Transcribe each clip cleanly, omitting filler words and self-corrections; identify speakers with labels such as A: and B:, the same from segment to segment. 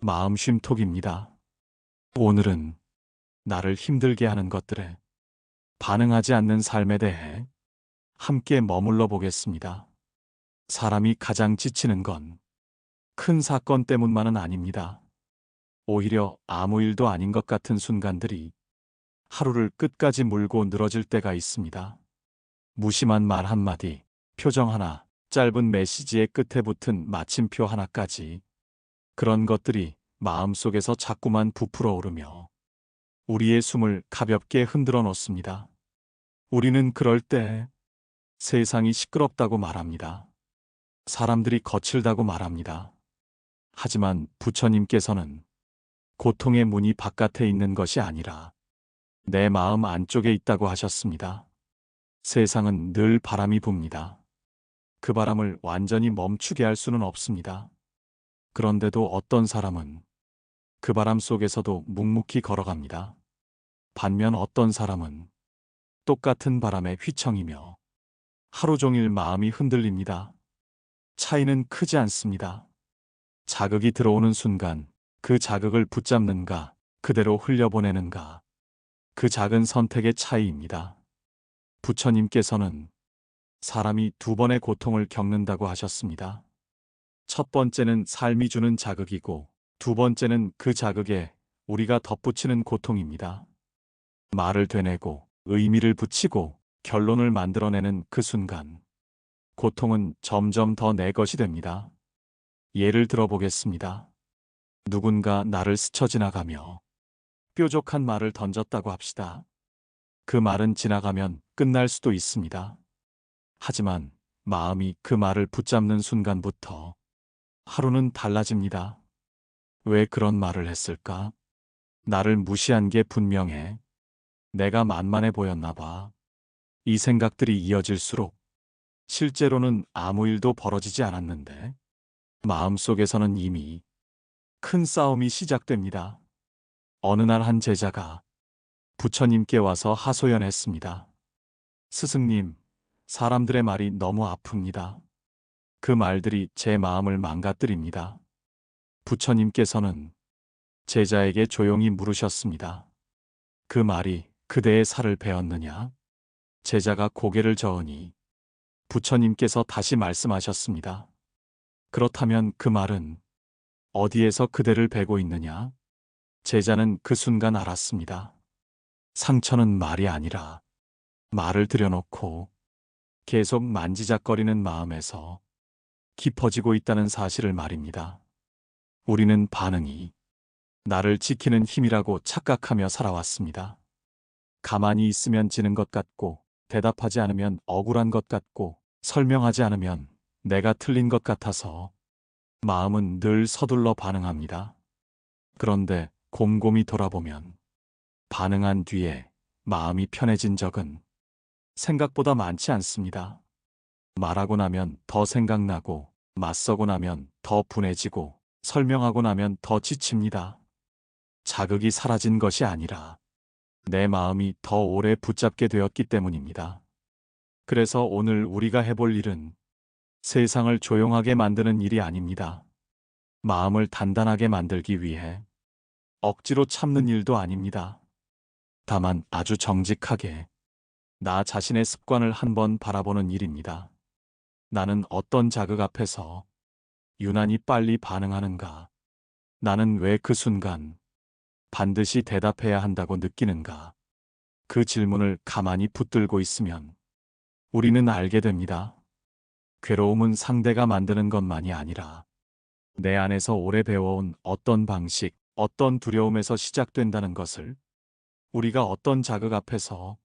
A: 마음 쉼톡입니다. 오늘은 나를 힘들게 하는 것들에 반응하지 않는 삶에 대해 함께 머물러 보겠습니다. 사람이 가장 지치는 건 큰 사건 때문만은 아닙니다. 오히려 아무 일도 아닌 것 같은 순간들이 하루를 끝까지 물고 늘어질 때가 있습니다. 무심한 말 한마디, 표정 하나, 짧은 메시지의 끝에 붙은 마침표 하나까지 그런 것들이 마음속에서 자꾸만 부풀어 오르며 우리의 숨을 가볍게 흔들어 놓습니다. 우리는 그럴 때 세상이 시끄럽다고 말합니다. 사람들이 거칠다고 말합니다. 하지만 부처님께서는 고통의 문이 바깥에 있는 것이 아니라 내 마음 안쪽에 있다고 하셨습니다. 세상은 늘 바람이 붑니다. 그 바람을 완전히 멈추게 할 수는 없습니다. 그런데도 어떤 사람은 그 바람 속에서도 묵묵히 걸어갑니다. 반면 어떤 사람은 똑같은 바람에 휘청이며 하루 종일 마음이 흔들립니다. 차이는 크지 않습니다. 자극이 들어오는 순간 그 자극을 붙잡는가, 그대로 흘려보내는가, 그 작은 선택의 차이입니다. 부처님께서는 사람이 두 번의 고통을 겪는다고 하셨습니다. 첫 번째는 삶이 주는 자극이고 두 번째는 그 자극에 우리가 덧붙이는 고통입니다. 말을 되뇌고 의미를 붙이고 결론을 만들어내는 그 순간 고통은 점점 더 내 것이 됩니다. 예를 들어보겠습니다. 누군가 나를 스쳐 지나가며 뾰족한 말을 던졌다고 합시다. 그 말은 지나가면 끝날 수도 있습니다. 하지만 마음이 그 말을 붙잡는 순간부터 하루는 달라집니다. 왜 그런 말을 했을까? 나를 무시한 게 분명해. 내가 만만해 보였나 봐. 이 생각들이 이어질수록 실제로는 아무 일도 벌어지지 않았는데 마음속에서는 이미 큰 싸움이 시작됩니다. 어느 날 한 제자가 부처님께 와서 하소연했습니다. 스승님, 사람들의 말이 너무 아픕니다. 그 말들이 제 마음을 망가뜨립니다. 부처님께서는 제자에게 조용히 물으셨습니다. 그 말이 그대의 살을 베었느냐? 제자가 고개를 저으니 부처님께서 다시 말씀하셨습니다. 그렇다면 그 말은 어디에서 그대를 베고 있느냐? 제자는 그 순간 알았습니다. 상처는 말이 아니라 말을 들여놓고 계속 만지작거리는 마음에서 깊어지고 있다는 사실을 말입니다. 우리는 반응이 나를 지키는 힘이라고 착각하며 살아왔습니다. 가만히 있으면 지는 것 같고, 대답하지 않으면 억울한 것 같고, 설명하지 않으면 내가 틀린 것 같아서 마음은 늘 서둘러 반응합니다. 그런데 곰곰이 돌아보면 반응한 뒤에 마음이 편해진 적은 생각보다 많지 않습니다. 말하고 나면 더 생각나고, 맞서고 나면 더 분해지고, 설명하고 나면 더 지칩니다. 자극이 사라진 것이 아니라 내 마음이 더 오래 붙잡게 되었기 때문입니다. 그래서 오늘 우리가 해볼 일은 세상을 조용하게 만드는 일이 아닙니다. 마음을 단단하게 만들기 위해 억지로 참는 일도 아닙니다. 다만 아주 정직하게 나 자신의 습관을 한번 바라보는 일입니다. 나는 어떤 자극 앞에서 유난히 빨리 반응하는가? 나는 왜 그 순간 반드시 대답해야 한다고 느끼는가? 그 질문을 가만히 붙들고 있으면 우리는 알게 됩니다. 괴로움은 상대가 만드는 것만이 아니라 내 안에서 오래 배워온 어떤 방식, 어떤 두려움에서 시작된다는 것을. 우리가 어떤 자극 앞에서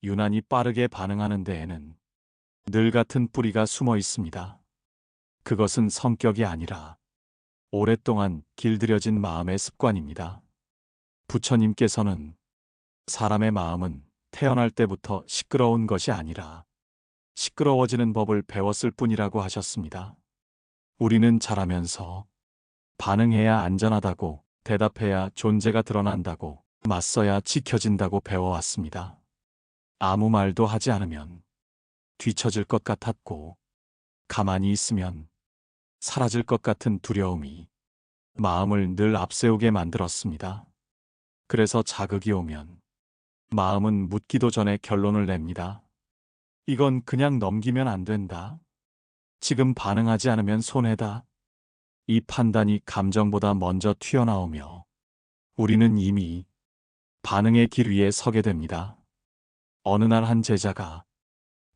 A: 유난히 빠르게 반응하는 데에는 늘 같은 뿌리가 숨어 있습니다. 그것은 성격이 아니라 오랫동안 길들여진 마음의 습관입니다. 부처님께서는 사람의 마음은 태어날 때부터 시끄러운 것이 아니라 시끄러워지는 법을 배웠을 뿐이라고 하셨습니다. 우리는 자라면서 반응해야 안전하다고, 대답해야 존재가 드러난다고, 맞서야 지켜진다고 배워왔습니다. 아무 말도 하지 않으면 뒤처질 것 같았고, 가만히 있으면 사라질 것 같은 두려움이 마음을 늘 앞세우게 만들었습니다. 그래서 자극이 오면 마음은 묻기도 전에 결론을 냅니다. 이건 그냥 넘기면 안 된다. 지금 반응하지 않으면 손해다. 이 판단이 감정보다 먼저 튀어나오며 우리는 이미 반응의 길 위에 서게 됩니다. 어느 날 한 제자가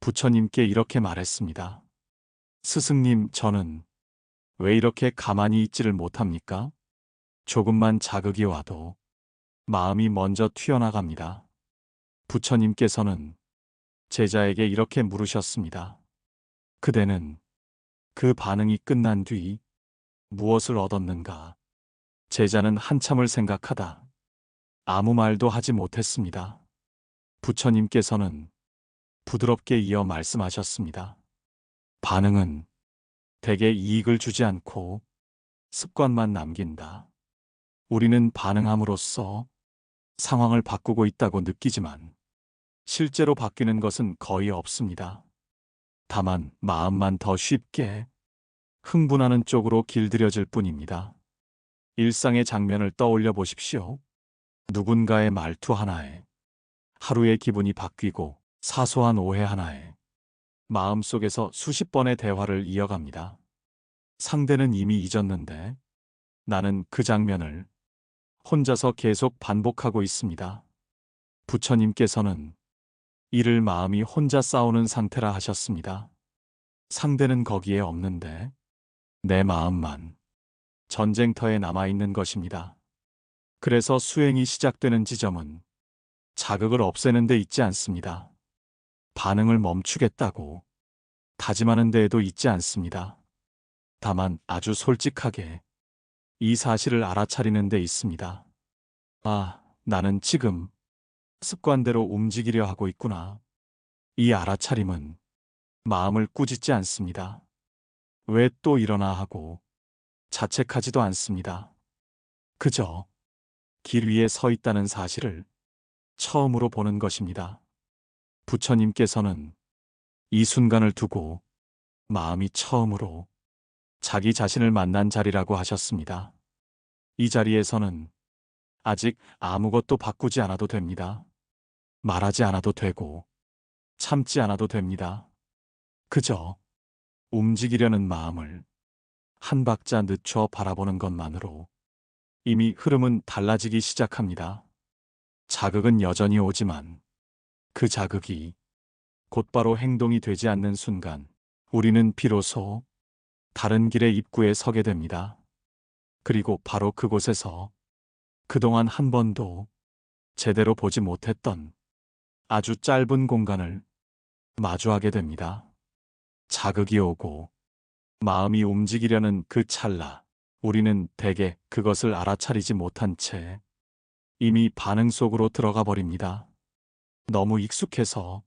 A: 부처님께 이렇게 말했습니다. 스승님, 저는 왜 이렇게 가만히 있지를 못합니까? 조금만 자극이 와도 마음이 먼저 튀어나갑니다. 부처님께서는 제자에게 이렇게 물으셨습니다. 그대는 그 반응이 끝난 뒤 무엇을 얻었는가? 제자는 한참을 생각하다 아무 말도 하지 못했습니다. 부처님께서는 부드럽게 이어 말씀하셨습니다. 반응은 대개 이익을 주지 않고 습관만 남긴다. 우리는 반응함으로써 상황을 바꾸고 있다고 느끼지만 실제로 바뀌는 것은 거의 없습니다. 다만 마음만 더 쉽게 흥분하는 쪽으로 길들여질 뿐입니다. 일상의 장면을 떠올려 보십시오. 누군가의 말투 하나에 하루의 기분이 바뀌고 사소한 오해 하나에 마음속에서 수십 번의 대화를 이어갑니다. 상대는 이미 잊었는데 나는 그 장면을 혼자서 계속 반복하고 있습니다. 부처님께서는 이를 마음이 혼자 싸우는 상태라 하셨습니다. 상대는 거기에 없는데 내 마음만 전쟁터에 남아있는 것입니다. 그래서 수행이 시작되는 지점은 자극을 없애는 데 있지 않습니다. 반응을 멈추겠다고 다짐하는 데에도 있지 않습니다. 다만 아주 솔직하게 이 사실을 알아차리는 데 있습니다. 아, 나는 지금 습관대로 움직이려 하고 있구나. 이 알아차림은 마음을 꾸짖지 않습니다. 왜 또 일어나 하고 자책하지도 않습니다. 그저 길 위에 서 있다는 사실을 처음으로 보는 것입니다. 부처님께서는 이 순간을 두고 마음이 처음으로 자기 자신을 만난 자리라고 하셨습니다. 이 자리에서는 아직 아무것도 바꾸지 않아도 됩니다. 말하지 않아도 되고 참지 않아도 됩니다. 그저 움직이려는 마음을 한 박자 늦춰 바라보는 것만으로 이미 흐름은 달라지기 시작합니다. 자극은 여전히 오지만 그 자극이 곧바로 행동이 되지 않는 순간 우리는 비로소 다른 길의 입구에 서게 됩니다. 그리고 바로 그곳에서 그동안 한 번도 제대로 보지 못했던 아주 짧은 공간을 마주하게 됩니다. 자극이 오고 마음이 움직이려는 그 찰나, 우리는 대개 그것을 알아차리지 못한 채 이미 반응 속으로 들어가 버립니다. 너무 익숙해서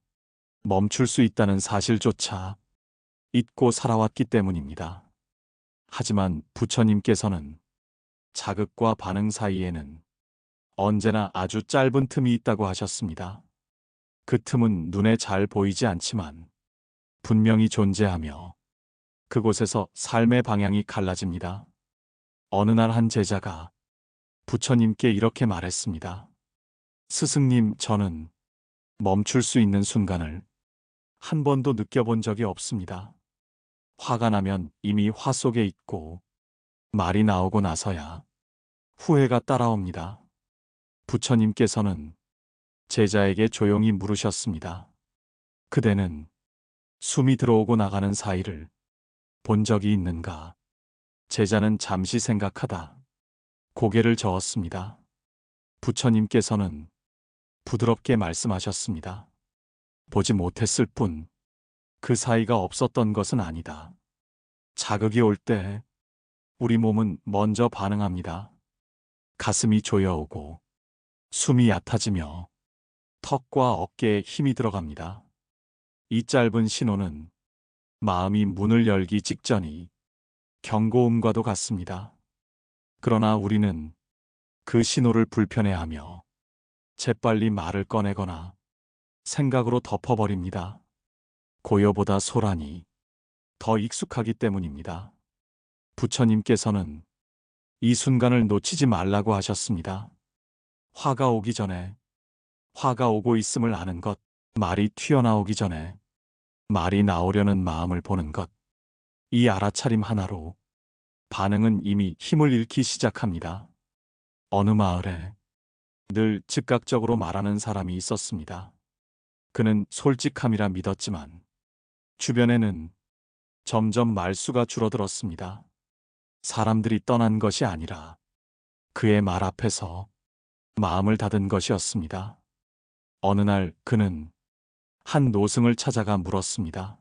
A: 멈출 수 있다는 사실조차 잊고 살아왔기 때문입니다. 하지만 부처님께서는 자극과 반응 사이에는 언제나 아주 짧은 틈이 있다고 하셨습니다. 그 틈은 눈에 잘 보이지 않지만 분명히 존재하며 그곳에서 삶의 방향이 갈라집니다. 어느 날 한 제자가 부처님께 이렇게 말했습니다. 스승님, 저는 멈출 수 있는 순간을 한 번도 느껴본 적이 없습니다. 화가 나면 이미 화 속에 있고 말이 나오고 나서야 후회가 따라옵니다. 부처님께서는 제자에게 조용히 물으셨습니다. 그대는 숨이 들어오고 나가는 사이를 본 적이 있는가? 제자는 잠시 생각하다 고개를 저었습니다. 부처님께서는 부드럽게 말씀하셨습니다. 보지 못했을 뿐 그 사이가 없었던 것은 아니다. 자극이 올 때 우리 몸은 먼저 반응합니다. 가슴이 조여오고 숨이 얕아지며 턱과 어깨에 힘이 들어갑니다. 이 짧은 신호는 마음이 문을 열기 직전이 경고음과도 같습니다. 그러나 우리는 그 신호를 불편해하며 재빨리 말을 꺼내거나 생각으로 덮어버립니다. 고요보다 소란이 더 익숙하기 때문입니다. 부처님께서는 이 순간을 놓치지 말라고 하셨습니다. 화가 오기 전에, 화가 오고 있음을 아는 것, 말이 튀어나오기 전에 말이 나오려는 마음을 보는 것, 이 알아차림 하나로 반응은 이미 힘을 잃기 시작합니다. 어느 마을에 늘 즉각적으로 말하는 사람이 있었습니다. 그는 솔직함이라 믿었지만 주변에는 점점 말수가 줄어들었습니다. 사람들이 떠난 것이 아니라 그의 말 앞에서 마음을 닫은 것이었습니다. 어느 날 그는 한 노승을 찾아가 물었습니다.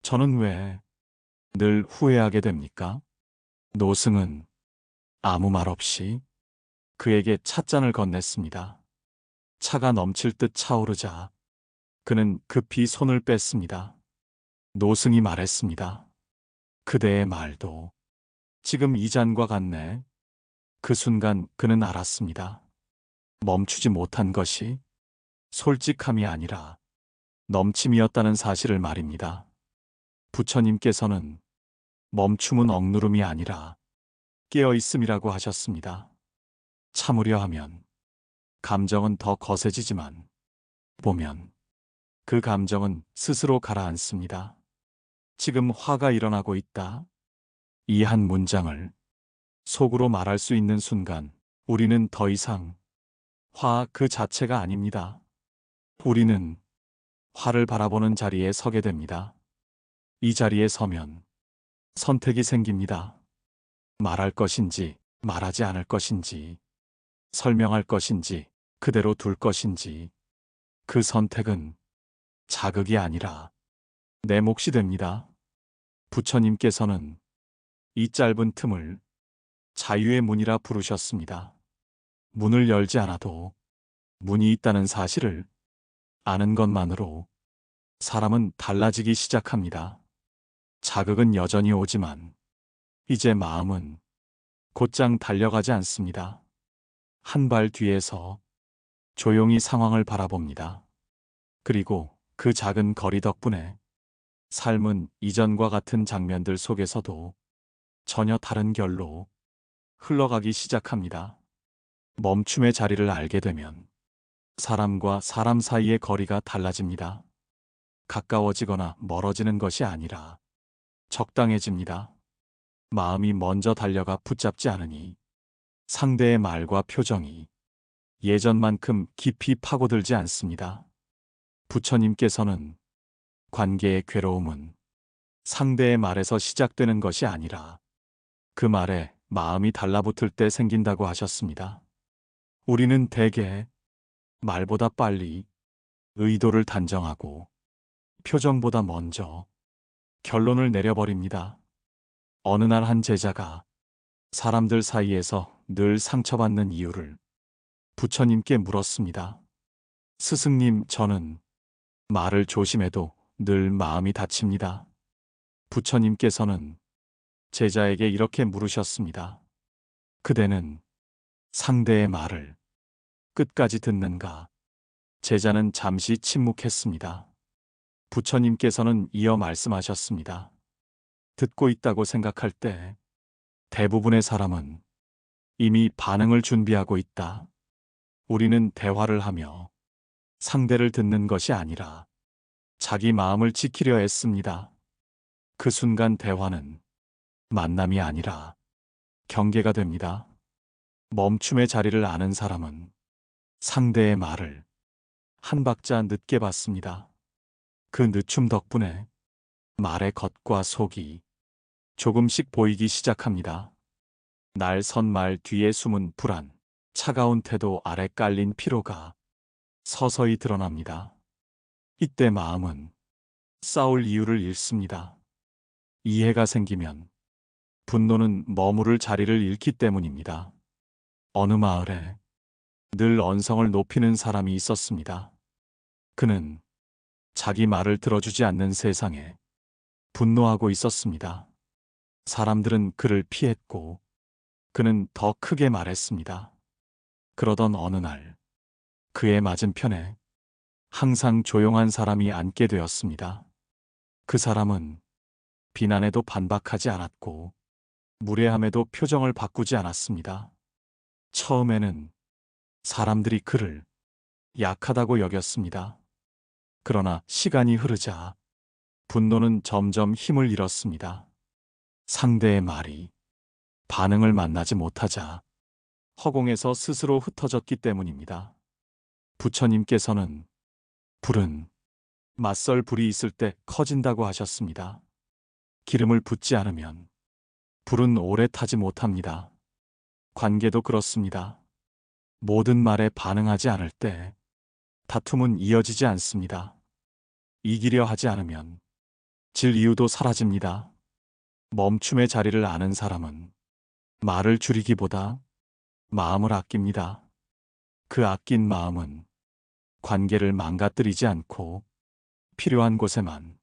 A: 저는 왜 늘 후회하게 됩니까? 노승은 아무 말 없이 그에게 찻잔을 건넸습니다. 차가 넘칠 듯 차오르자 그는 급히 손을 뺐습니다. 노승이 말했습니다. 그대의 말도 지금 이 잔과 같네. 그 순간 그는 알았습니다. 멈추지 못한 것이 솔직함이 아니라 넘침이었다는 사실을 말입니다. 부처님께서는 멈춤은 억누름이 아니라 깨어있음이라고 하셨습니다. 참으려 하면 감정은 더 거세지지만 보면 그 감정은 스스로 가라앉습니다. 지금 화가 일어나고 있다. 이 한 문장을 속으로 말할 수 있는 순간 우리는 더 이상 화 그 자체가 아닙니다. 우리는 화를 바라보는 자리에 서게 됩니다. 이 자리에 서면 선택이 생깁니다. 말할 것인지 말하지 않을 것인지 설명할 것인지 그대로 둘 것인지 그 선택은 자극이 아니라 내 몫이 됩니다. 부처님께서는 이 짧은 틈을 자유의 문이라 부르셨습니다. 문을 열지 않아도 문이 있다는 사실을 아는 것만으로 사람은 달라지기 시작합니다. 자극은 여전히 오지만 이제 마음은 곧장 달려가지 않습니다. 한 발 뒤에서 조용히 상황을 바라봅니다. 그리고 그 작은 거리 덕분에 삶은 이전과 같은 장면들 속에서도 전혀 다른 결로 흘러가기 시작합니다. 멈춤의 자리를 알게 되면 사람과 사람 사이의 거리가 달라집니다. 가까워지거나 멀어지는 것이 아니라 적당해집니다. 마음이 먼저 달려가 붙잡지 않으니 상대의 말과 표정이 예전만큼 깊이 파고들지 않습니다. 부처님께서는 관계의 괴로움은 상대의 말에서 시작되는 것이 아니라 그 말에 마음이 달라붙을 때 생긴다고 하셨습니다. 우리는 대개 말보다 빨리 의도를 단정하고 표정보다 먼저 결론을 내려버립니다. 어느 날 한 제자가 사람들 사이에서 늘 상처받는 이유를 부처님께 물었습니다. 스승님, 저는 말을 조심해도 늘 마음이 다칩니다. 부처님께서는 제자에게 이렇게 물으셨습니다. 그대는 상대의 말을 끝까지 듣는가? 제자는 잠시 침묵했습니다. 부처님께서는 이어 말씀하셨습니다. 듣고 있다고 생각할 때 대부분의 사람은 이미 반응을 준비하고 있다. 우리는 대화를 하며 상대를 듣는 것이 아니라 자기 마음을 지키려 했습니다. 그 순간 대화는 만남이 아니라 경계가 됩니다. 멈춤의 자리를 아는 사람은 상대의 말을 한 박자 늦게 받습니다. 그 늦춤 덕분에 말의 겉과 속이 조금씩 보이기 시작합니다. 날 선 말 뒤에 숨은 불안, 차가운 태도 아래 깔린 피로가 서서히 드러납니다. 이때 마음은 싸울 이유를 잃습니다. 이해가 생기면 분노는 머무를 자리를 잃기 때문입니다. 어느 마을에 늘 언성을 높이는 사람이 있었습니다. 그는 자기 말을 들어주지 않는 세상에 분노하고 있었습니다. 사람들은 그를 피했고 그는 더 크게 말했습니다. 그러던 어느 날 그의 맞은편에 항상 조용한 사람이 앉게 되었습니다. 그 사람은 비난에도 반박하지 않았고 무례함에도 표정을 바꾸지 않았습니다. 처음에는 사람들이 그를 약하다고 여겼습니다. 그러나 시간이 흐르자 분노는 점점 힘을 잃었습니다. 상대의 말이 반응을 만나지 못하자 허공에서 스스로 흩어졌기 때문입니다. 부처님께서는 불은 맞설 불이 있을 때 커진다고 하셨습니다. 기름을 붓지 않으면 불은 오래 타지 못합니다. 관계도 그렇습니다. 모든 말에 반응하지 않을 때 다툼은 이어지지 않습니다. 이기려 하지 않으면 질 이유도 사라집니다. 멈춤의 자리를 아는 사람은 말을 줄이기보다 마음을 아낍니다. 그 아낀 마음은 관계를 망가뜨리지 않고 필요한 곳에만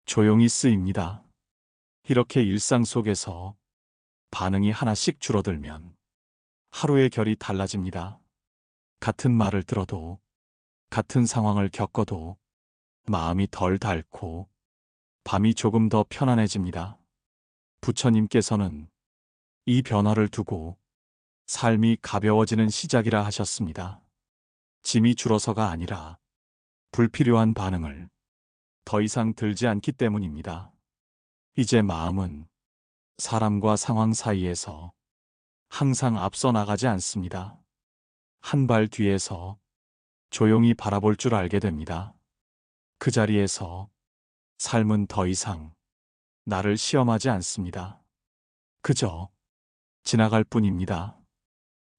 A: 조용히 쓰입니다. 이렇게 일상 속에서 반응이 하나씩 줄어들면 하루의 결이 달라집니다. 같은 말을 들어도, 같은 상황을 겪어도 마음이 덜 닳고 밤이 조금 더 편안해집니다. 부처님께서는 이 변화를 두고 삶이 가벼워지는 시작이라 하셨습니다. 짐이 줄어서가 아니라 불필요한 반응을 더 이상 들지 않기 때문입니다. 이제 마음은 사람과 상황 사이에서 항상 앞서 나가지 않습니다. 한 발 뒤에서 조용히 바라볼 줄 알게 됩니다. 그 자리에서 삶은 더 이상 나를 시험하지 않습니다. 그저 지나갈 뿐입니다.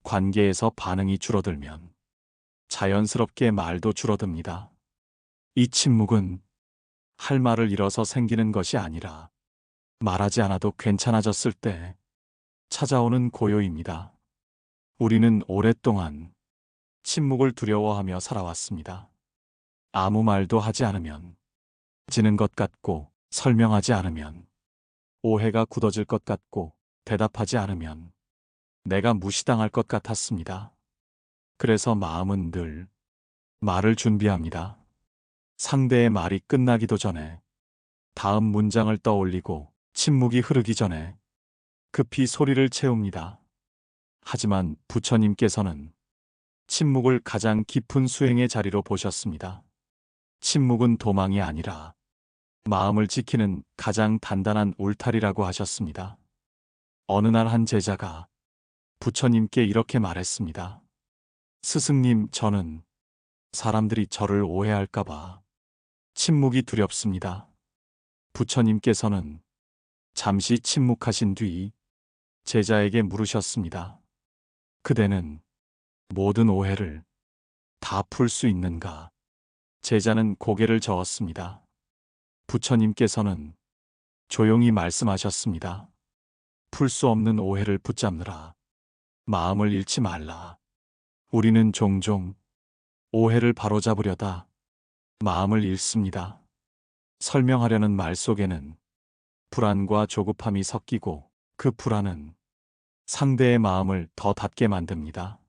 A: 관계에서 반응이 줄어들면 자연스럽게 말도 줄어듭니다. 이 침묵은 할 말을 잃어서 생기는 것이 아니라 말하지 않아도 괜찮아졌을 때 찾아오는 고요입니다. 우리는 오랫동안 침묵을 두려워하며 살아왔습니다. 아무 말도 하지 않으면 지는 것 같고, 설명하지 않으면 오해가 굳어질 것 같고, 대답하지 않으면 내가 무시당할 것 같았습니다. 그래서 마음은 늘 말을 준비합니다. 상대의 말이 끝나기도 전에, 다음 문장을 떠올리고, 침묵이 흐르기 전에 급히 소리를 채웁니다. 하지만 부처님께서는 침묵을 가장 깊은 수행의 자리로 보셨습니다. 침묵은 도망이 아니라 마음을 지키는 가장 단단한 울타리라고 하셨습니다. 어느 날 한 제자가 부처님께 이렇게 말했습니다. 스승님, 저는 사람들이 저를 오해할까봐 침묵이 두렵습니다. 부처님께서는 잠시 침묵하신 뒤 제자에게 물으셨습니다. 그대는 모든 오해를 다 풀 수 있는가? 제자는 고개를 저었습니다. 부처님께서는 조용히 말씀하셨습니다. 풀 수 없는 오해를 붙잡느라 마음을 잃지 말라. 우리는 종종 오해를 바로잡으려다 마음을 잃습니다. 설명하려는 말 속에는 불안과 조급함이 섞이고 그 불안은 상대의 마음을 더 닫게 만듭니다.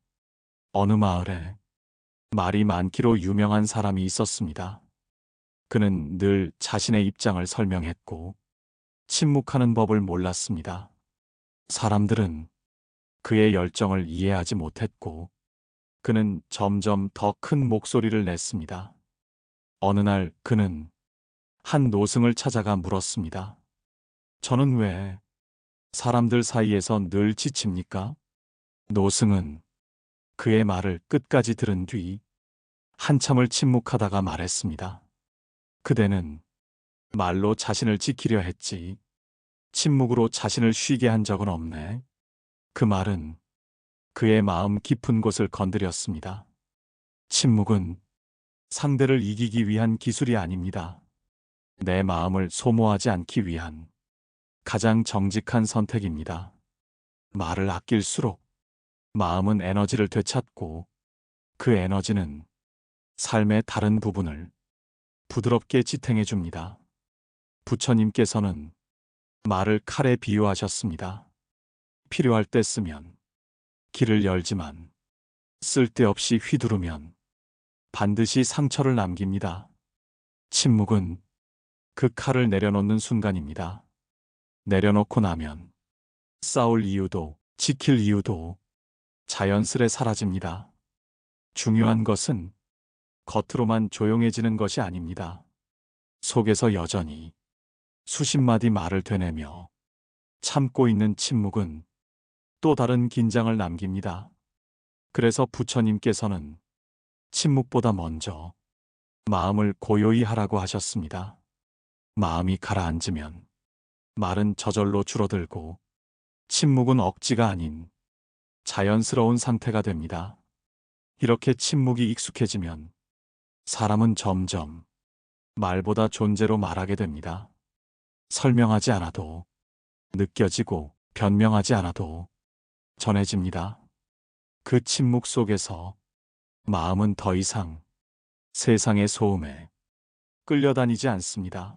A: 어느 마을에 말이 많기로 유명한 사람이 있었습니다. 그는 늘 자신의 입장을 설명했고 침묵하는 법을 몰랐습니다. 사람들은 그의 열정을 이해하지 못했고 그는 점점 더 큰 목소리를 냈습니다. 어느 날 그는 한 노승을 찾아가 물었습니다. 저는 왜 사람들 사이에서 늘 지칩니까? 노승은 그의 말을 끝까지 들은 뒤 한참을 침묵하다가 말했습니다. 그대는 말로 자신을 지키려 했지 침묵으로 자신을 쉬게 한 적은 없네. 그 말은 그의 마음 깊은 곳을 건드렸습니다. 침묵은 상대를 이기기 위한 기술이 아닙니다. 내 마음을 소모하지 않기 위한 가장 정직한 선택입니다. 말을 아낄수록 마음은 에너지를 되찾고 그 에너지는 삶의 다른 부분을 부드럽게 지탱해 줍니다. 부처님께서는 말을 칼에 비유하셨습니다. 필요할 때 쓰면 길을 열지만 쓸데없이 휘두르면 반드시 상처를 남깁니다. 침묵은 그 칼을 내려놓는 순간입니다. 내려놓고 나면 싸울 이유도, 지킬 이유도 자연스레 사라집니다. 중요한 것은 겉으로만 조용해지는 것이 아닙니다. 속에서 여전히 수십 마디 말을 되뇌며 참고 있는 침묵은 또 다른 긴장을 남깁니다. 그래서 부처님께서는 침묵보다 먼저 마음을 고요히 하라고 하셨습니다. 마음이 가라앉으면 말은 저절로 줄어들고 침묵은 억지가 아닌 자연스러운 상태가 됩니다. 이렇게 침묵이 익숙해지면 사람은 점점 말보다 존재로 말하게 됩니다. 설명하지 않아도 느껴지고 변명하지 않아도 전해집니다. 그 침묵 속에서 마음은 더 이상 세상의 소음에 끌려다니지 않습니다.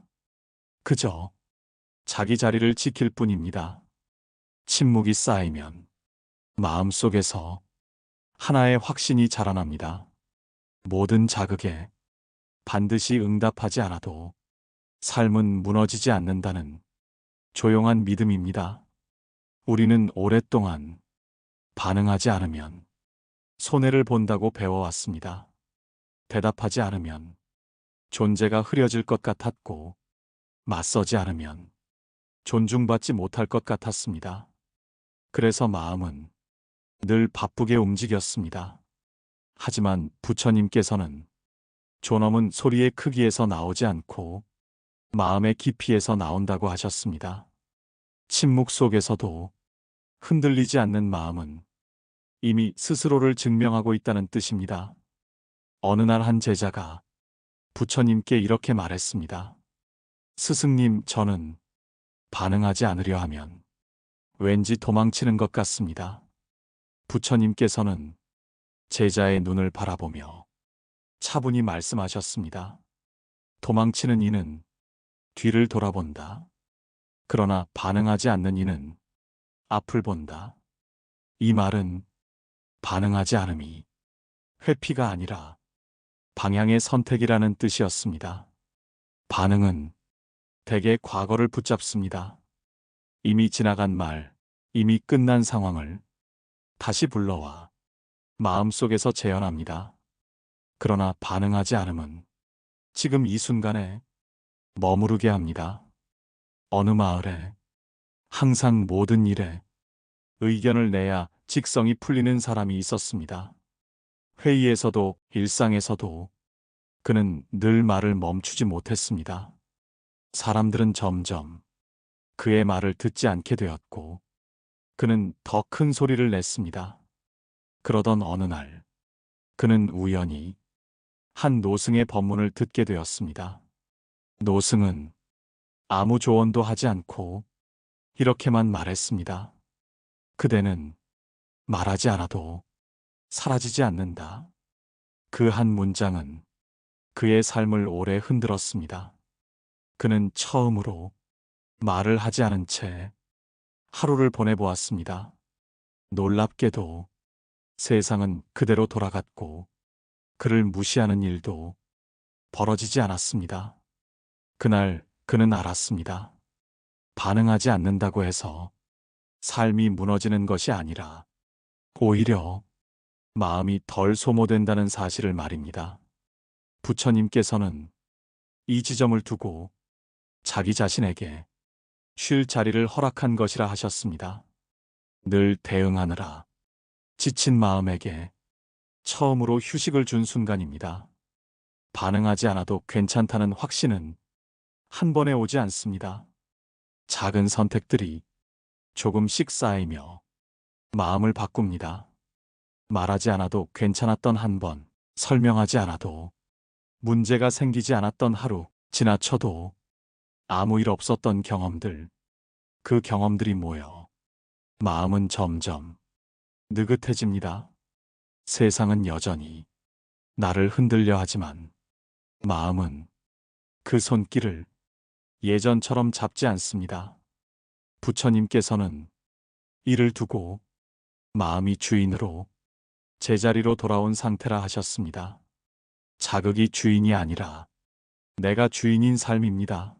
A: 그저 자기 자리를 지킬 뿐입니다. 침묵이 쌓이면 마음 속에서 하나의 확신이 자라납니다. 모든 자극에 반드시 응답하지 않아도 삶은 무너지지 않는다는 조용한 믿음입니다. 우리는 오랫동안 반응하지 않으면 손해를 본다고 배워왔습니다. 대답하지 않으면 존재가 흐려질 것 같았고, 맞서지 않으면 존중받지 못할 것 같았습니다. 그래서 마음은 늘 바쁘게 움직였습니다. 하지만 부처님께서는 존엄은 소리의 크기에서 나오지 않고 마음의 깊이에서 나온다고 하셨습니다. 침묵 속에서도 흔들리지 않는 마음은 이미 스스로를 증명하고 있다는 뜻입니다. 어느 날 한 제자가 부처님께 이렇게 말했습니다. 스승님, 저는 반응하지 않으려 하면 왠지 도망치는 것 같습니다. 부처님께서는 제자의 눈을 바라보며 차분히 말씀하셨습니다. 도망치는 이는 뒤를 돌아본다. 그러나 반응하지 않는 이는 앞을 본다. 이 말은 반응하지 않음이 회피가 아니라 방향의 선택이라는 뜻이었습니다. 반응은 대개 과거를 붙잡습니다. 이미 지나간 말, 이미 끝난 상황을 다시 불러와 마음속에서 재현합니다. 그러나 반응하지 않음은 지금 이 순간에 머무르게 합니다. 어느 마을에 항상 모든 일에 의견을 내야 직성이 풀리는 사람이 있었습니다. 회의에서도 일상에서도 그는 늘 말을 멈추지 못했습니다. 사람들은 점점 그의 말을 듣지 않게 되었고 그는 더 큰 소리를 냈습니다. 그러던 어느 날 그는 우연히 한 노승의 법문을 듣게 되었습니다. 노승은 아무 조언도 하지 않고 이렇게만 말했습니다. 그대는 말하지 않아도 사라지지 않는다. 그 한 문장은 그의 삶을 오래 흔들었습니다. 그는 처음으로 말을 하지 않은 채 하루를 보내보았습니다. 놀랍게도 세상은 그대로 돌아갔고 그를 무시하는 일도 벌어지지 않았습니다. 그날 그는 알았습니다. 반응하지 않는다고 해서 삶이 무너지는 것이 아니라 오히려 마음이 덜 소모된다는 사실을 말입니다. 부처님께서는 이 지점을 두고 자기 자신에게 쉴 자리를 허락한 것이라 하셨습니다. 늘 대응하느라 지친 마음에게 처음으로 휴식을 준 순간입니다. 반응하지 않아도 괜찮다는 확신은 한 번에 오지 않습니다. 작은 선택들이 조금씩 쌓이며 마음을 바꿉니다. 말하지 않아도 괜찮았던 한 번, 설명하지 않아도 문제가 생기지 않았던 하루, 지나쳐도 아무 일 없었던 경험들, 그 경험들이 모여 마음은 점점 느긋해집니다. 세상은 여전히 나를 흔들려 하지만 마음은 그 손길을 예전처럼 잡지 않습니다. 부처님께서는 이를 두고 마음이 주인으로 제자리로 돌아온 상태라 하셨습니다. 자극이 주인이 아니라 내가 주인인 삶입니다.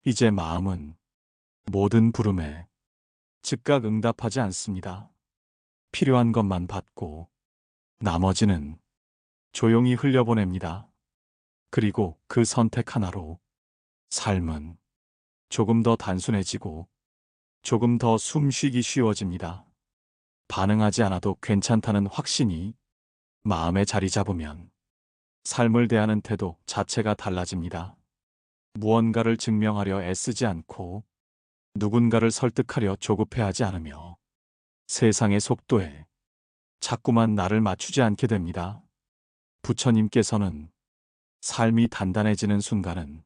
A: 이제 마음은 모든 부름에 즉각 응답하지 않습니다. 필요한 것만 받고 나머지는 조용히 흘려보냅니다. 그리고 그 선택 하나로 삶은 조금 더 단순해지고 조금 더 숨쉬기 쉬워집니다. 반응하지 않아도 괜찮다는 확신이 마음에 자리 잡으면 삶을 대하는 태도 자체가 달라집니다. 무언가를 증명하려 애쓰지 않고 누군가를 설득하려 조급해하지 않으며 세상의 속도에 자꾸만 나를 맞추지 않게 됩니다. 부처님께서는 삶이 단단해지는 순간은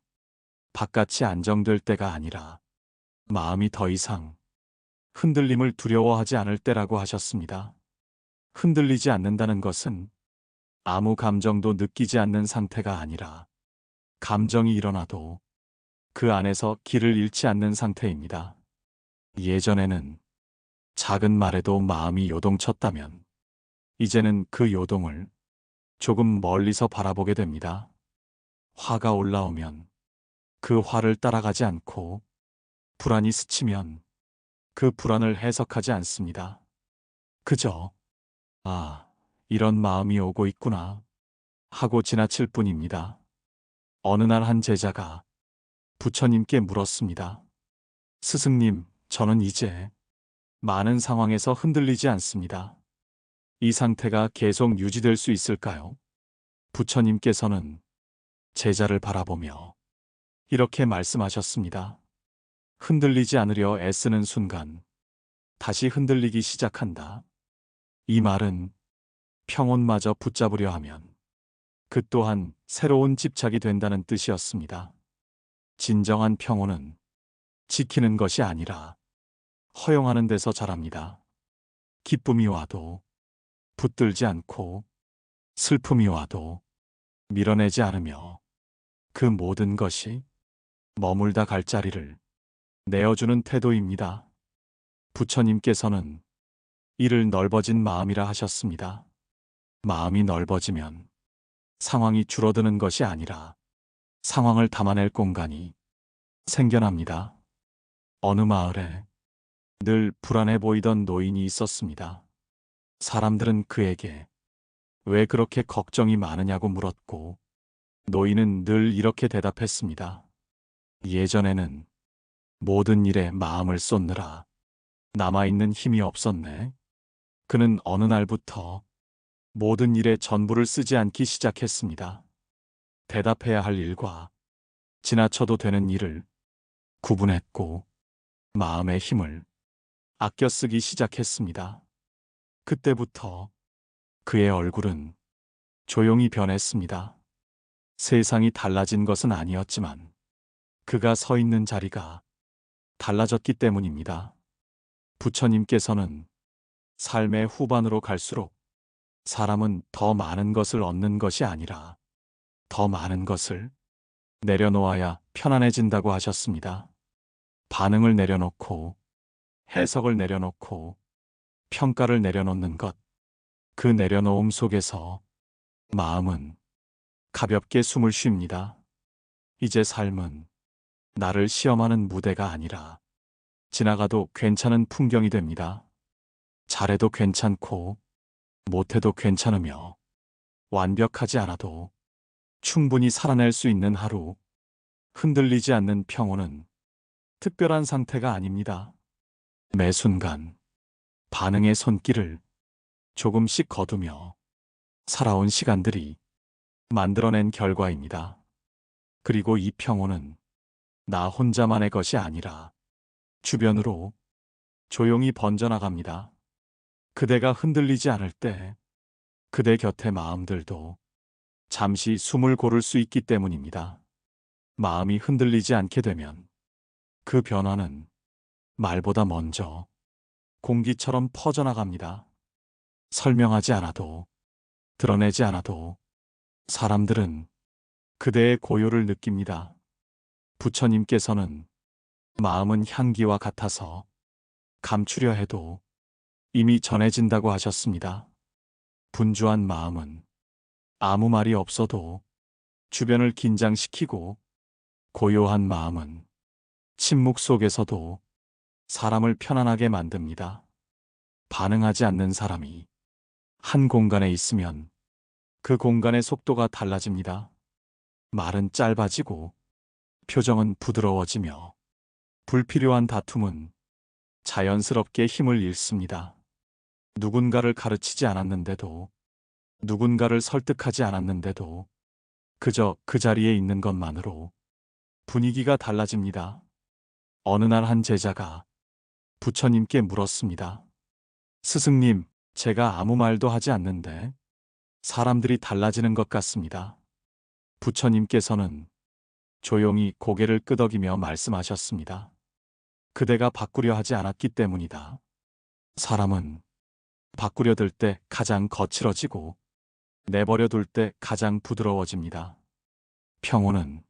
A: 바깥이 안정될 때가 아니라 마음이 더 이상 흔들림을 두려워하지 않을 때라고 하셨습니다. 흔들리지 않는다는 것은 아무 감정도 느끼지 않는 상태가 아니라 감정이 일어나도 그 안에서 길을 잃지 않는 상태입니다. 예전에는 작은 말에도 마음이 요동쳤다면 이제는 그 요동을 조금 멀리서 바라보게 됩니다. 화가 올라오면 그 화를 따라가지 않고 불안이 스치면 그 불안을 해석하지 않습니다. 그저 아, 이런 마음이 오고 있구나 하고 지나칠 뿐입니다. 어느 날 한 제자가 부처님께 물었습니다. 스승님, 저는 이제 많은 상황에서 흔들리지 않습니다. 이 상태가 계속 유지될 수 있을까요? 부처님께서는 제자를 바라보며 이렇게 말씀하셨습니다. 흔들리지 않으려 애쓰는 순간 다시 흔들리기 시작한다. 이 말은 평온마저 붙잡으려 하면 그 또한 새로운 집착이 된다는 뜻이었습니다. 진정한 평온은 지키는 것이 아니라 허용하는 데서 자랍니다. 기쁨이 와도 붙들지 않고 슬픔이 와도 밀어내지 않으며 그 모든 것이 머물다 갈 자리를 내어주는 태도입니다. 부처님께서는 이를 넓어진 마음이라 하셨습니다. 마음이 넓어지면 상황이 줄어드는 것이 아니라 상황을 담아낼 공간이 생겨납니다. 어느 마을에 늘 불안해 보이던 노인이 있었습니다. 사람들은 그에게 왜 그렇게 걱정이 많으냐고 물었고 노인은 늘 이렇게 대답했습니다. 예전에는 모든 일에 마음을 쏟느라 남아있는 힘이 없었네. 그는 어느 날부터 모든 일에 전부를 쓰지 않기 시작했습니다. 대답해야 할 일과 지나쳐도 되는 일을 구분했고 마음의 힘을 아껴 쓰기 시작했습니다. 그때부터 그의 얼굴은 조용히 변했습니다. 세상이 달라진 것은 아니었지만 그가 서 있는 자리가 달라졌기 때문입니다. 부처님께서는 삶의 후반으로 갈수록 사람은 더 많은 것을 얻는 것이 아니라 더 많은 것을 내려놓아야 편안해진다고 하셨습니다. 반응을 내려놓고 해석을 내려놓고 평가를 내려놓는 것, 그 내려놓음 속에서 마음은 가볍게 숨을 쉽니다. 이제 삶은 나를 시험하는 무대가 아니라 지나가도 괜찮은 풍경이 됩니다. 잘해도 괜찮고 못해도 괜찮으며 완벽하지 않아도 충분히 살아낼 수 있는 하루. 흔들리지 않는 평온은 특별한 상태가 아닙니다. 매 순간 반응의 손길을 조금씩 거두며 살아온 시간들이 만들어낸 결과입니다. 그리고 이 평온은 나 혼자만의 것이 아니라 주변으로 조용히 번져나갑니다. 그대가 흔들리지 않을 때 그대 곁의 마음들도 잠시 숨을 고를 수 있기 때문입니다. 마음이 흔들리지 않게 되면 그 변화는 말보다 먼저 공기처럼 퍼져나갑니다. 설명하지 않아도, 드러내지 않아도 사람들은 그대의 고요를 느낍니다. 부처님께서는 마음은 향기와 같아서 감추려 해도 이미 전해진다고 하셨습니다. 분주한 마음은 아무 말이 없어도 주변을 긴장시키고 고요한 마음은 침묵 속에서도 사람을 편안하게 만듭니다. 반응하지 않는 사람이 한 공간에 있으면 그 공간의 속도가 달라집니다. 말은 짧아지고 표정은 부드러워지며 불필요한 다툼은 자연스럽게 힘을 잃습니다. 누군가를 가르치지 않았는데도, 누군가를 설득하지 않았는데도 그저 그 자리에 있는 것만으로 분위기가 달라집니다. 어느 날 한 제자가 부처님께 물었습니다. 스승님, 제가 아무 말도 하지 않는데 사람들이 달라지는 것 같습니다. 부처님께서는 조용히 고개를 끄덕이며 말씀하셨습니다. 그대가 바꾸려 하지 않았기 때문이다. 사람은 바꾸려 들 때 가장 거칠어지고 내버려 둘 때 가장 부드러워집니다. 평온은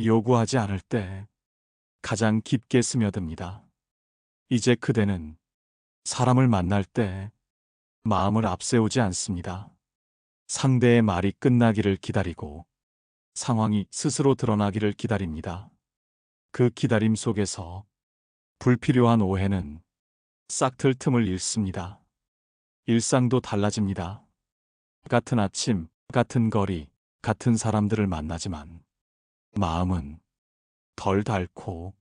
A: 요구하지 않을 때 가장 깊게 스며듭니다. 이제 그대는 사람을 만날 때 마음을 앞세우지 않습니다. 상대의 말이 끝나기를 기다리고 상황이 스스로 드러나기를 기다립니다. 그 기다림 속에서 불필요한 오해는 싹틀 틈을 잃습니다. 일상도 달라집니다. 같은 아침, 같은 거리, 같은 사람들을 만나지만 마음은 덜 닳고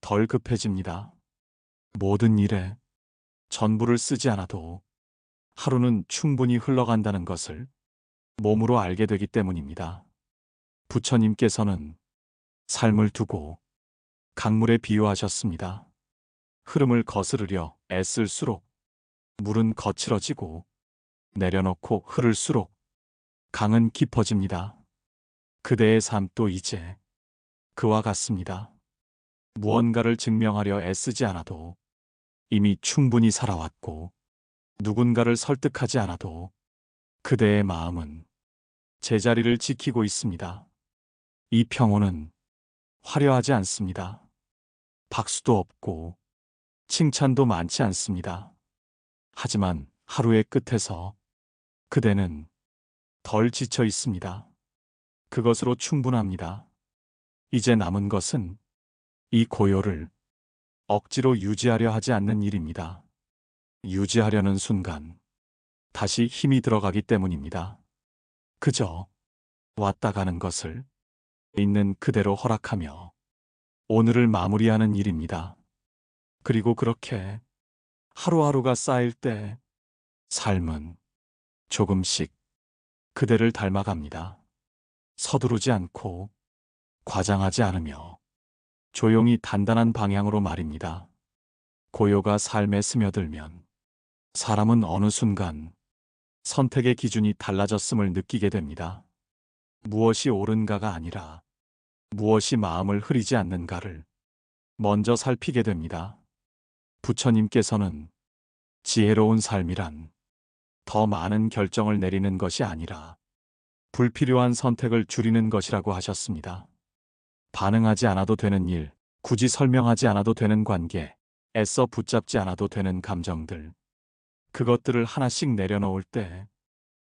A: 덜 급해집니다. 모든 일에 전부를 쓰지 않아도 하루는 충분히 흘러간다는 것을 몸으로 알게 되기 때문입니다. 부처님께서는 삶을 두고 강물에 비유하셨습니다. 흐름을 거스르려 애쓸수록 물은 거칠어지고 내려놓고 흐를수록 강은 깊어집니다. 그대의 삶도 이제 그와 같습니다. 무언가를 증명하려 애쓰지 않아도 이미 충분히 살아왔고 누군가를 설득하지 않아도 그대의 마음은 제자리를 지키고 있습니다. 이 평온은 화려하지 않습니다. 박수도 없고 칭찬도 많지 않습니다. 하지만 하루의 끝에서 그대는 덜 지쳐 있습니다. 그것으로 충분합니다. 이제 남은 것은 이 고요를 억지로 유지하려 하지 않는 일입니다. 유지하려는 순간 다시 힘이 들어가기 때문입니다. 그저 왔다 가는 것을 있는 그대로 허락하며 오늘을 마무리하는 일입니다. 그리고 그렇게 하루하루가 쌓일 때 삶은 조금씩 그대를 닮아갑니다. 서두르지 않고 과장하지 않으며 조용히 단단한 방향으로 말입니다. 고요가 삶에 스며들면 사람은 어느 순간 선택의 기준이 달라졌음을 느끼게 됩니다. 무엇이 옳은가가 아니라 무엇이 마음을 흐리지 않는가를 먼저 살피게 됩니다. 부처님께서는 지혜로운 삶이란 더 많은 결정을 내리는 것이 아니라 불필요한 선택을 줄이는 것이라고 하셨습니다. 반응하지 않아도 되는 일, 굳이 설명하지 않아도 되는 관계, 애써 붙잡지 않아도 되는 감정들, 그것들을 하나씩 내려놓을 때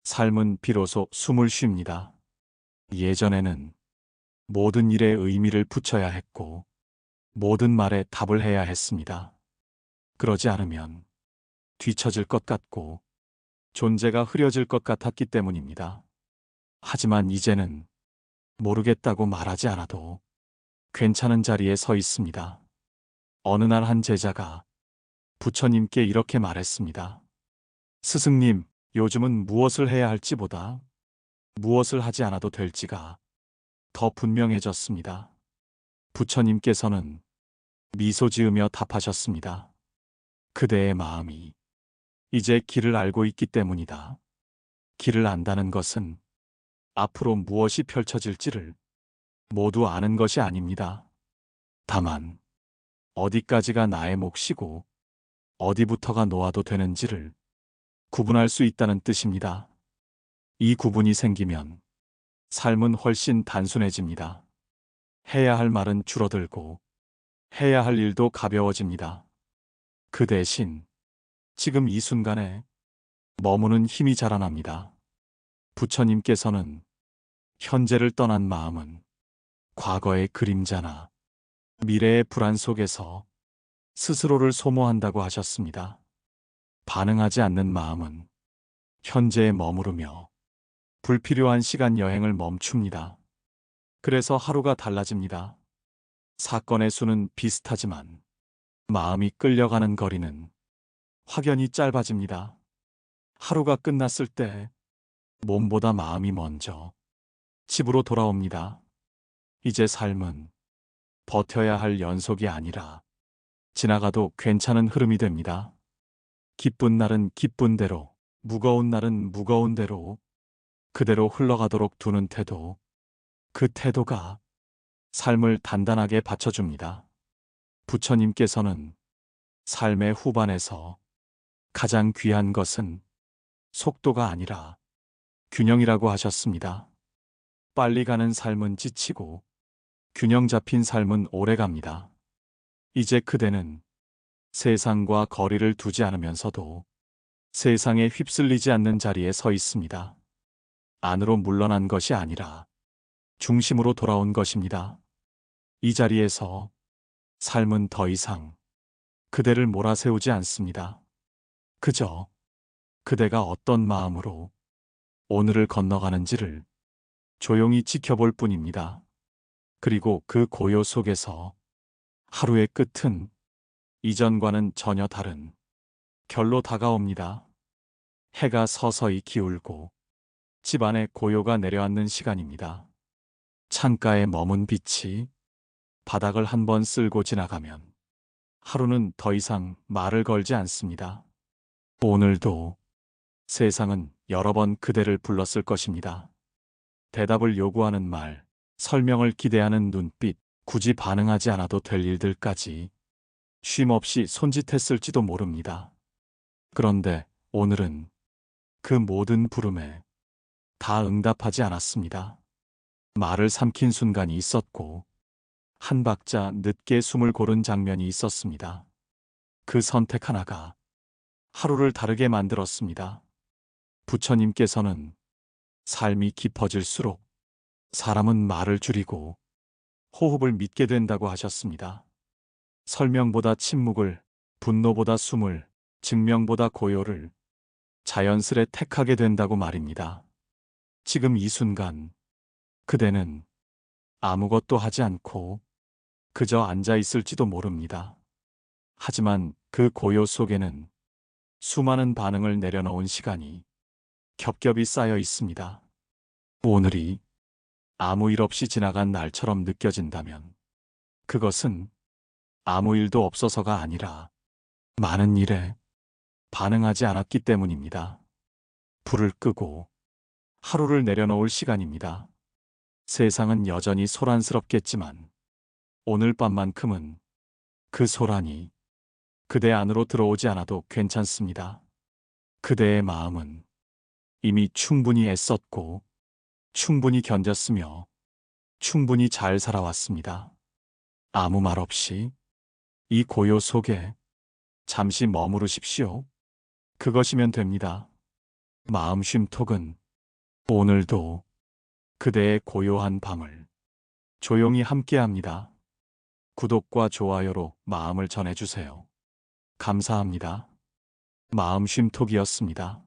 A: 삶은 비로소 숨을 쉽니다. 예전에는 모든 일에 의미를 붙여야 했고 모든 말에 답을 해야 했습니다. 그러지 않으면 뒤처질 것 같고 존재가 흐려질 것 같았기 때문입니다. 하지만 이제는 모르겠다고 말하지 않아도 괜찮은 자리에 서 있습니다. 어느 날 한 제자가 부처님께 이렇게 말했습니다. 스승님, 요즘은 무엇을 해야 할지보다 무엇을 하지 않아도 될지가 더 분명해졌습니다. 부처님께서는 미소 지으며 답하셨습니다. 그대의 마음이 이제 길을 알고 있기 때문이다. 길을 안다는 것은 앞으로 무엇이 펼쳐질지를 모두 아는 것이 아닙니다. 다만 어디까지가 나의 몫이고 어디부터가 놓아도 되는지를 구분할 수 있다는 뜻입니다. 이 구분이 생기면 삶은 훨씬 단순해집니다. 해야 할 말은 줄어들고 해야 할 일도 가벼워집니다. 그 대신 지금 이 순간에 머무는 힘이 자라납니다. 부처님께서는 현재를 떠난 마음은 과거의 그림자나 미래의 불안 속에서 스스로를 소모한다고 하셨습니다. 반응하지 않는 마음은 현재에 머무르며 불필요한 시간 여행을 멈춥니다. 그래서 하루가 달라집니다. 사건의 수는 비슷하지만 마음이 끌려가는 거리는 확연히 짧아집니다. 하루가 끝났을 때 몸보다 마음이 먼저 집으로 돌아옵니다. 이제 삶은 버텨야 할 연속이 아니라 지나가도 괜찮은 흐름이 됩니다. 기쁜 날은 기쁜 대로, 무거운 날은 무거운 대로, 그대로 흘러가도록 두는 태도, 그 태도가 삶을 단단하게 받쳐줍니다. 부처님께서는 삶의 후반에서 가장 귀한 것은 속도가 아니라 균형이라고 하셨습니다. 빨리 가는 삶은 지치고 균형 잡힌 삶은 오래 갑니다. 이제 그대는 세상과 거리를 두지 않으면서도 세상에 휩쓸리지 않는 자리에 서 있습니다. 안으로 물러난 것이 아니라 중심으로 돌아온 것입니다. 이 자리에서 삶은 더 이상 그대를 몰아세우지 않습니다. 그저 그대가 어떤 마음으로 오늘을 건너가는지를 조용히 지켜볼 뿐입니다. 그리고 그 고요 속에서 하루의 끝은 이전과는 전혀 다른 결로 다가옵니다. 해가 서서히 기울고 집안에 고요가 내려앉는 시간입니다. 창가에 머문 빛이 바닥을 한번 쓸고 지나가면 하루는 더 이상 말을 걸지 않습니다. 오늘도 세상은 여러 번 그대를 불렀을 것입니다. 대답을 요구하는 말, 설명을 기대하는 눈빛, 굳이 반응하지 않아도 될 일들까지 쉼없이 손짓했을지도 모릅니다. 그런데 오늘은 그 모든 부름에 다 응답하지 않았습니다. 말을 삼킨 순간이 있었고 한 박자 늦게 숨을 고른 장면이 있었습니다. 그 선택 하나가 하루를 다르게 만들었습니다. 부처님께서는 삶이 깊어질수록 사람은 말을 줄이고 호흡을 믿게 된다고 하셨습니다. 설명보다 침묵을, 분노보다 숨을, 증명보다 고요를 자연스레 택하게 된다고 말입니다. 지금 이 순간 그대는 아무것도 하지 않고 그저 앉아 있을지도 모릅니다. 하지만 그 고요 속에는 수많은 반응을 내려놓은 시간이 겹겹이 쌓여 있습니다. 오늘이 아무 일 없이 지나간 날처럼 느껴진다면 그것은 아무 일도 없어서가 아니라 많은 일에 반응하지 않았기 때문입니다. 불을 끄고 하루를 내려놓을 시간입니다. 세상은 여전히 소란스럽겠지만 오늘 밤만큼은 그 소란이 그대 안으로 들어오지 않아도 괜찮습니다. 그대의 마음은 이미 충분히 애썼고 충분히 견뎠으며 충분히 잘 살아왔습니다. 아무 말 없이 이 고요 속에 잠시 머무르십시오. 그것이면 됩니다. 마음 쉼톡은 오늘도 그대의 고요한 밤을 조용히 함께합니다. 구독과 좋아요로 마음을 전해주세요. 감사합니다. 마음 쉼톡이었습니다.